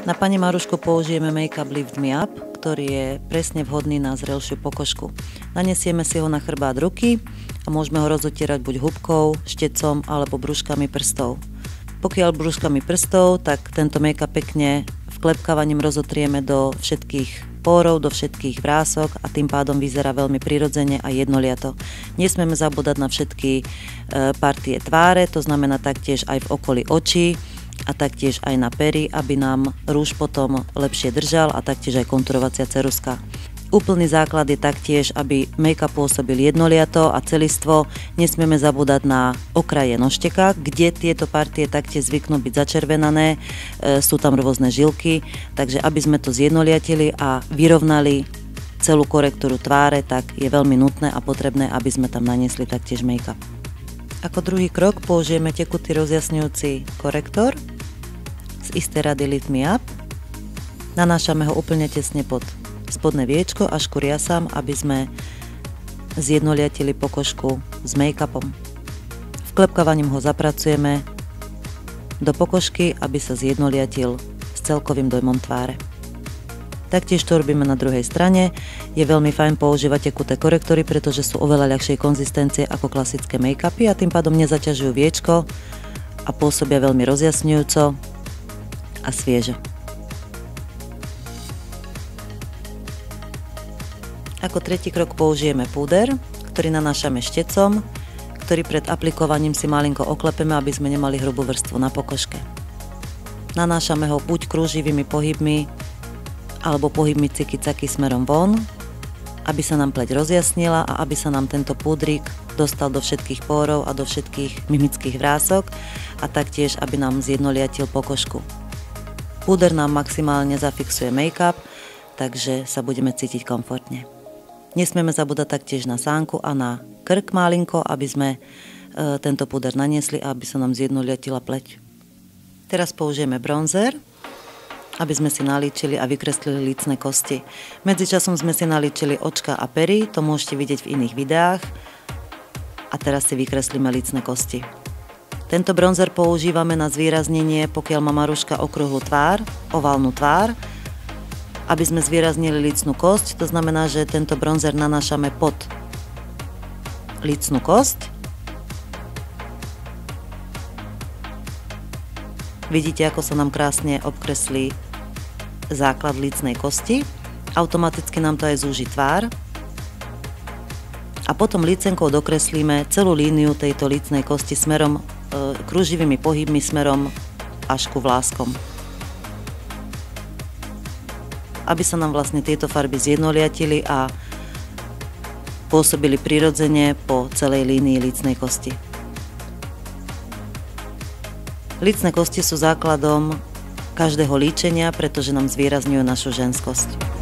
Na pani Marušku použijeme make-up Lift Me Up, ktorý je presne vhodný na zrelšiu pokožku. Nanesieme si ho na chrbát ruky a môžeme ho rozotierať buď húbkou, štecom alebo brúškami prstov. Pokiaľ brúškami prstov, tak tento make-up pekne vklepkávaním rozotrieme do všetkých pórov, do všetkých vrások a tým pádom vyzerá veľmi prirodzene a jednoliato. Nesmieme zabúdať na všetky partie tváre, to znamená taktiež aj v okolí očí a taktiež aj na pery, aby nám rúž potom lepšie držal a taktiež aj konturovacia ceruska. Úplný základ je taktiež, aby make-up pôsobil jednoliato a celistvo. Nesmieme zabúdať na okraje nožteka, kde tieto partie taktiež zvyknú byť začervenané, sú tam rôzne žilky, takže aby sme to zjednoliatili a vyrovnali celú korektúru tváre, tak je veľmi nutné a potrebné, aby sme tam naniesli taktiež make-up. Ako druhý krok použijeme tekutý rozjasňujúci korektor z istej rady Lift Me Up. Nanášame ho úplne tesne pod spodné viečko až ku riasám, aby sme zjednoliatili pokožku s make-upom. Vklepkávaním ho zapracujeme do pokožky, aby sa zjednoliatil s celkovým dojmom tváre. Taktiež to robíme na druhej strane. Je veľmi fajn používať tekuté korektory, pretože sú oveľa ľahšej konzistencie ako klasické make-upy a tým pádom nezaťažujú viečko a pôsobia veľmi rozjasňujúco a sviežo. Ako tretí krok použijeme púder, ktorý nanášame štecom, ktorý pred aplikovaním si malinko oklepeme, aby sme nemali hrubú vrstvu na pokožke. Nanášame ho buď krúživými pohybmi, alebo pohybmi ciky-caky smerom von, aby sa nám pleť rozjasnila a aby sa nám tento púdrik dostal do všetkých pórov a do všetkých mimických vrások a taktiež, aby nám zjednoliatil pokožku. Púder nám maximálne zafixuje make-up, takže sa budeme cítiť komfortne. Nesmieme zabúdať taktiež na sánku a na krk malinko, aby sme tento púder naniesli a aby sa nám zjednoliatila pleť. Teraz použijeme bronzer, aby sme si nalíčili a vykreslili lícne kosti. Medzičasom sme si nalíčili očka a pery, to môžete vidieť v iných videách. A teraz si vykreslíme lícne kosti. Tento bronzer používame na zvýraznenie, pokiaľ má Maruška okrúhlu tvár, oválnu tvár, aby sme zvýraznili lícnu kosť, to znamená, že tento bronzer nanášame pod lícnu kosť. Vidíte, ako sa nám krásne obkreslí základ lícnej kosti. Automaticky nám to aj zúži tvár. A potom lícenkou dokreslíme celú líniu tejto lícnej kosti smerom, kruživými pohybmi smerom až ku vláskom. Aby sa nám vlastne tieto farby zjednoliatili a pôsobili prirodzene po celej línii lícnej kosti. Lícne kosti sú základom každého líčenia, pretože nám zvýrazňujú našu ženskosť.